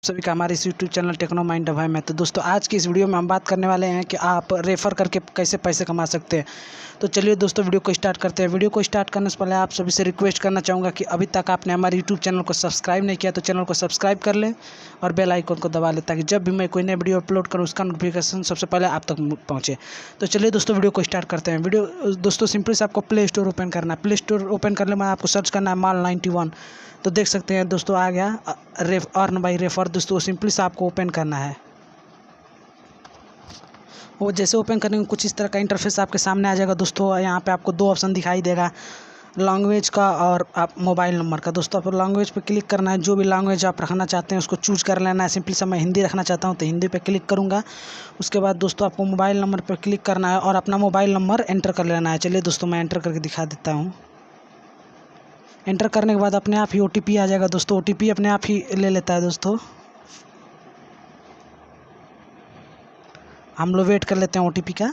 सभी का हमारे इस यूट्यूब चैनल टेक्नोमाइंड अभय में। तो दोस्तों आज की इस वीडियो में हम बात करने वाले हैं कि आप रेफ़र करके कैसे पैसे कमा सकते हैं। तो चलिए दोस्तों वीडियो को स्टार्ट करते हैं। वीडियो को स्टार्ट करने से पहले आप सभी से रिक्वेस्ट करना चाहूँगा कि अभी तक आपने हमारे यूट्यूब चैनल को सब्सक्राइब नहीं किया तो चैनल को सब्सक्राइब कर लें और बेल आइकन को दबा लें ताकि जब भी मैं कोई नई वीडियो अपलोड करूँ उसका नोटिफिकेशन सबसे पहले आप तक पहुँचे। तो चलिए दोस्तों वीडियो को स्टार्ट करते हैं। वीडियो दोस्तों सिंपली से आपको प्ले स्टोर ओपन करना है। प्ले स्टोर ओपन करने में आपको सर्च करना है mall91। तो देख सकते हैं दोस्तों आ गया अर्न बाई रेफर। दोस्तों सिंपली से आपको ओपन करना है। वो जैसे ओपन करेंगे कुछ इस तरह का इंटरफेस आपके सामने आ जाएगा। दोस्तों यहाँ पे आपको दो ऑप्शन दिखाई देगा, लैंग्वेज का और आप मोबाइल नंबर का। दोस्तों आप लैंग्वेज पे क्लिक करना है। जो भी लैंग्वेज आप रखना चाहते हैं उसको चूज कर लेना है। सिंपली से मैं हिंदी रखना चाहता हूँ तो हिंदी पे क्लिक करूँगा। उसके बाद दोस्तों आपको मोबाइल नंबर पर क्लिक करना है और अपना मोबाइल नंबर एंटर कर लेना है। चलिए दोस्तों मैं एंटर करके दिखा देता हूँ। एंटर करने के बाद अपने आप ही OTP आ जाएगा। दोस्तों OTP अपने आप ही ले लेता है। दोस्तों हम लोग वेट कर लेते हैं OTP का।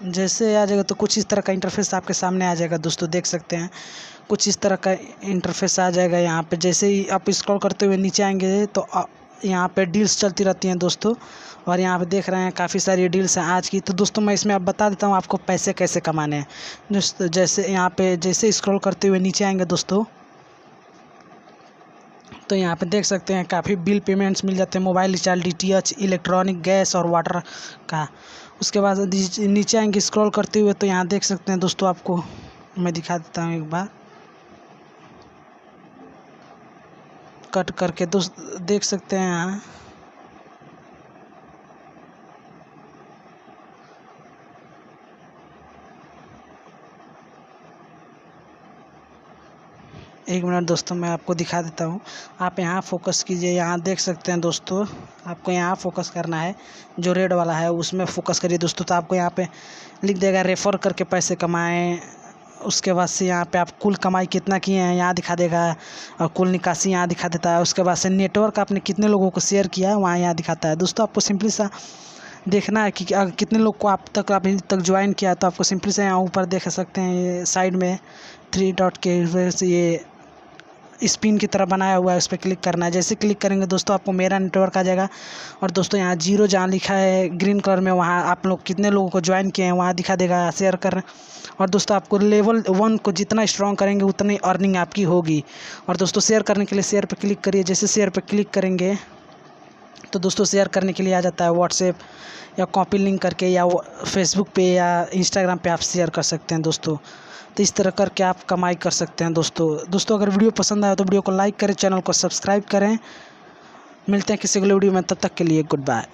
जैसे आ जाएगा तो कुछ इस तरह का इंटरफेस आपके सामने आ जाएगा। दोस्तों देख सकते हैं कुछ इस तरह का इंटरफेस आ जाएगा। यहाँ पे जैसे ही आप स्क्रॉल करते हुए नीचे आएंगे तो यहाँ पे डील्स चलती रहती हैं दोस्तों, और यहाँ पे देख रहे हैं काफ़ी सारी डील्स हैं आज की। तो दोस्तों मैं इसमें अब बता देता हूँ आपको पैसे कैसे कमाने हैं। जैसे यहाँ पे जैसे स्क्रॉल करते हुए नीचे आएंगे दोस्तों तो यहाँ पे देख सकते हैं काफ़ी बिल पेमेंट्स मिल जाते हैं, mobile recharge, DTH, electronic, gas और वाटर का। उसके बाद नीचे आएंगे स्क्रॉल करते हुए तो यहाँ देख सकते हैं दोस्तों, आपको मैं दिखा देता हूँ एक बार कट करके। दोस्त देख सकते हैं यहाँ एक मिनट दोस्तों मैं आपको दिखा देता हूँ। आप यहाँ फोकस कीजिए। यहाँ देख सकते हैं दोस्तों आपको यहाँ फोकस करना है, जो रेड वाला है उसमें फोकस करिए दोस्तों। तो आपको यहाँ पे लिख देगा रेफ़र करके पैसे कमाएं। उसके बाद से यहाँ पे आप कुल कमाई कितना किए हैं यहाँ दिखा देगा और कुल निकासी यहाँ दिखा देता है। उसके बाद से नेटवर्क आपने कितने लोगों को शेयर किया है वहाँ यहाँ दिखाता है। दोस्तों आपको सिंपली सा देखना है कि कितने लोग को अभी तक ज्वाइन किया। तो आपको सिंपली से यहाँ ऊपर देख सकते हैं ये साइड में 3 डॉट के ये स्पिन की तरह बनाया हुआ है, उस पर क्लिक करना है। जैसे क्लिक करेंगे दोस्तों आपको मेरा नेटवर्क आ जाएगा और दोस्तों यहाँ 0 जहाँ लिखा है ग्रीन कलर में वहाँ आप लोग कितने लोगों को ज्वाइन किए हैं वहाँ दिखा देगा, शेयर कर। और दोस्तों आपको लेवल 1 को जितना स्ट्रॉन्ग करेंगे उतनी अर्निंग आपकी होगी। और दोस्तों शेयर करने के लिए शेयर पर क्लिक करिए। जैसे शेयर पर क्लिक करेंगे तो दोस्तों शेयर करने के लिए आ जाता है व्हाट्सएप या कॉपी लिंक करके या फेसबुक पे या इंस्टाग्राम पे आप शेयर कर सकते हैं दोस्तों। तो इस तरह करके आप कमाई कर सकते हैं दोस्तों अगर वीडियो पसंद आया तो वीडियो को लाइक करें, चैनल को सब्सक्राइब करें। मिलते हैं किसी अगले वीडियो में, तब तक के लिए गुड बाय।